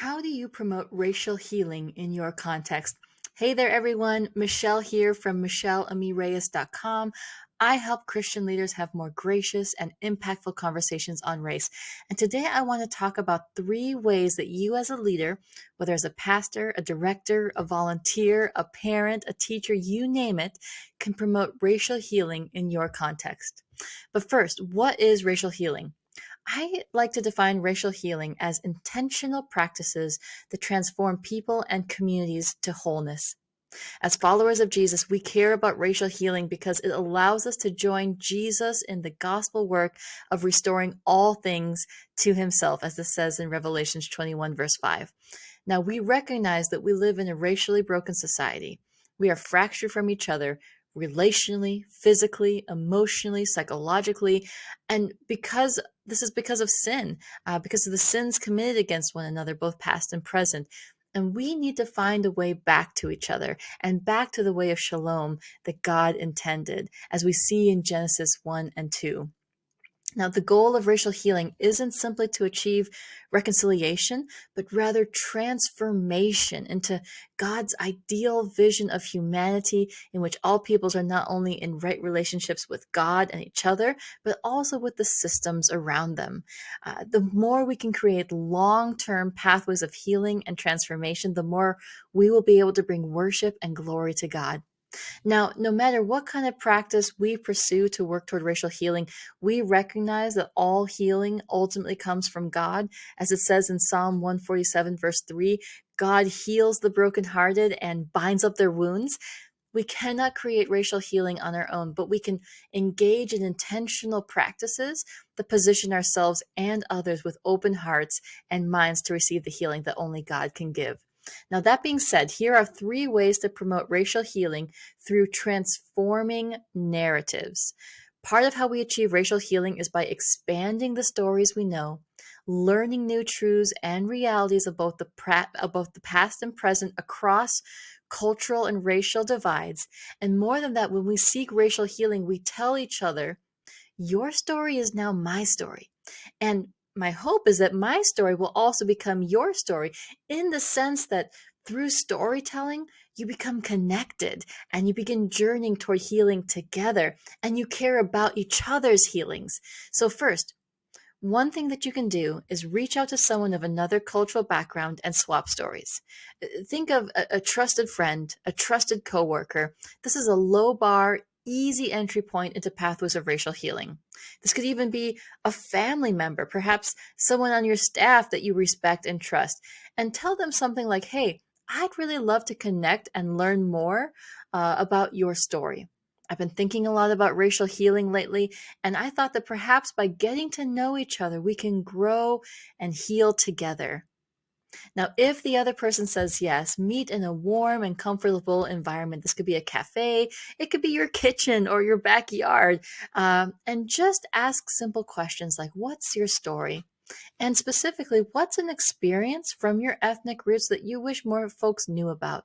How do you promote racial healing in your context? Hey there, everyone. Michelle here from michelleamireyes.com. I help Christian leaders have more gracious and impactful conversations on race. And today I want to talk about 3 ways that you, as a leader, whether as a pastor, a director, a volunteer, a parent, a teacher, you name it, can promote racial healing in your context. But first, what is racial healing? I like to define racial healing as intentional practices that transform people and communities to wholeness. As followers of Jesus, we care about racial healing because it allows us to join Jesus in the gospel work of restoring all things to himself, as it says in Revelation 21, verse 5. Now, we recognize that we live in a racially broken society. We are fractured from each other relationally, physically, emotionally, psychologically, and because of sin, because of the sins committed against one another, both past and present. And we need to find a way back to each other and back to the way of shalom that God intended, as we see in Genesis 1 and 2. Now, the goal of racial healing isn't simply to achieve reconciliation, but rather transformation into God's ideal vision of humanity, in which all peoples are not only in right relationships with God and each other, but also with the systems around them. The more we can create long term pathways of healing and transformation, the more we will be able to bring worship and glory to God. Now, no matter what kind of practice we pursue to work toward racial healing, we recognize that all healing ultimately comes from God. As it says in Psalm 147, verse 3, God heals the brokenhearted and binds up their wounds. We cannot create racial healing on our own, but we can engage in intentional practices that position ourselves and others with open hearts and minds to receive the healing that only God can give. Now, that being said, here are 3 ways to promote racial healing through transforming narratives. Part of how we achieve racial healing is by expanding the stories we know, learning new truths and realities of both the past and present across cultural and racial divides. And more than that, when we seek racial healing, we tell each other, your story is now my story. And my hope is that my story will also become your story, in the sense that through storytelling, you become connected and you begin journeying toward healing together, and you care about each other's healings. So, first, one thing that you can do is reach out to someone of another cultural background and swap stories. Think of a trusted friend, a trusted coworker. This is a low bar, easy entry point into pathways of racial healing. This could even be a family member, perhaps someone on your staff that you respect and trust, and tell them something like, hey, I'd really love to connect and learn more about your story. I've been thinking a lot about racial healing lately, and I thought that perhaps by getting to know each other, we can grow and heal together. Now, if the other person says yes, meet in a warm and comfortable environment. This could be a cafe, it could be your kitchen or your backyard. And just ask simple questions like, what's your story? And specifically, what's an experience from your ethnic roots that you wish more folks knew about?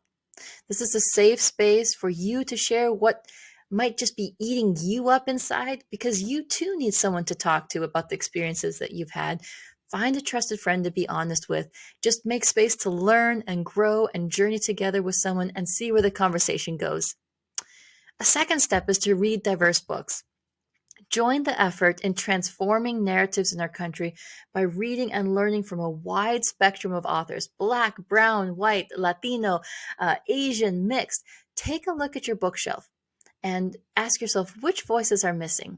This is a safe space for you to share what might just be eating you up inside, because you too need someone to talk to about the experiences that you've had. Find a trusted friend to be honest with. Just make space to learn and grow and journey together with someone and see where the conversation goes. A second step is to read diverse books. Join the effort in transforming narratives in our country by reading and learning from a wide spectrum of authors: Black, brown, white, Latino, Asian, mixed. Take a look at your bookshelf and ask yourself which voices are missing.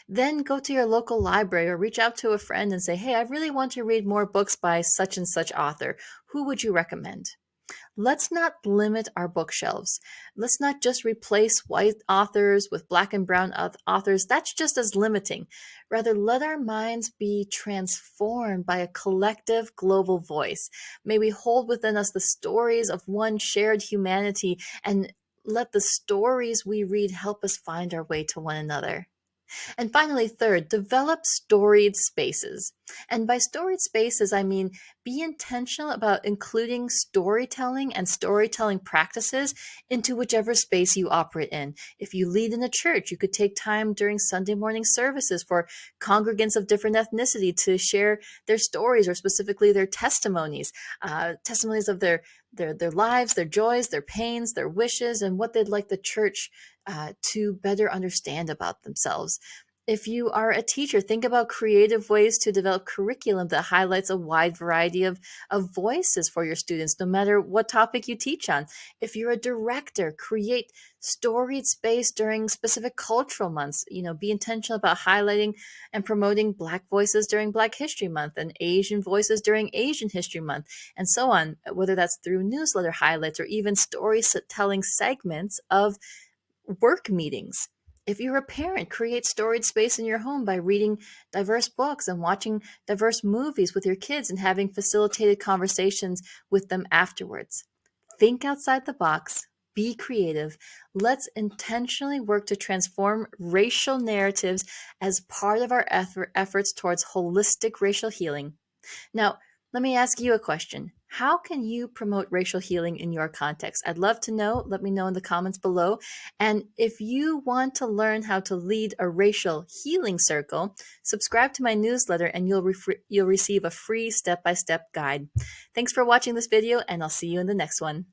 Then go to your local library or reach out to a friend and say, hey, I really want to read more books by such and such author. Who would you recommend? Let's not limit our bookshelves. Let's not just replace white authors with black and brown authors. That's just as limiting. Rather, let our minds be transformed by a collective global voice. May we hold within us the stories of one shared humanity, and let the stories we read help us find our way to one another. And finally, third, develop storied spaces. And by storied spaces, I mean be intentional about including storytelling and storytelling practices into whichever space you operate in. If you lead in a church, you could take time during Sunday morning services for congregants of different ethnicity to share their stories or specifically their testimonies, testimonies of their lives, their joys, their pains, their wishes, and what they'd like the church to better understand about themselves. If you are a teacher, think about creative ways to develop curriculum that highlights a wide variety of voices for your students, no matter what topic you teach on. If you're a director, create storied space during specific cultural months. Be intentional about highlighting and promoting Black voices during Black History Month and Asian voices during Asian History Month, and so on, whether that's through newsletter highlights or even storytelling segments of work meetings. If you're a parent, create storied space in your home by reading diverse books and watching diverse movies with your kids and having facilitated conversations with them afterwards. Think outside the box, be creative. Let's intentionally work to transform racial narratives as part of our efforts towards holistic racial healing. Now, let me ask you a question. How can you promote racial healing in your context? I'd love to know. Let me know in the comments below. And if you want to learn how to lead a racial healing circle, subscribe to my newsletter and you'll receive a free step-by-step guide. Thanks for watching this video, and I'll see you in the next one.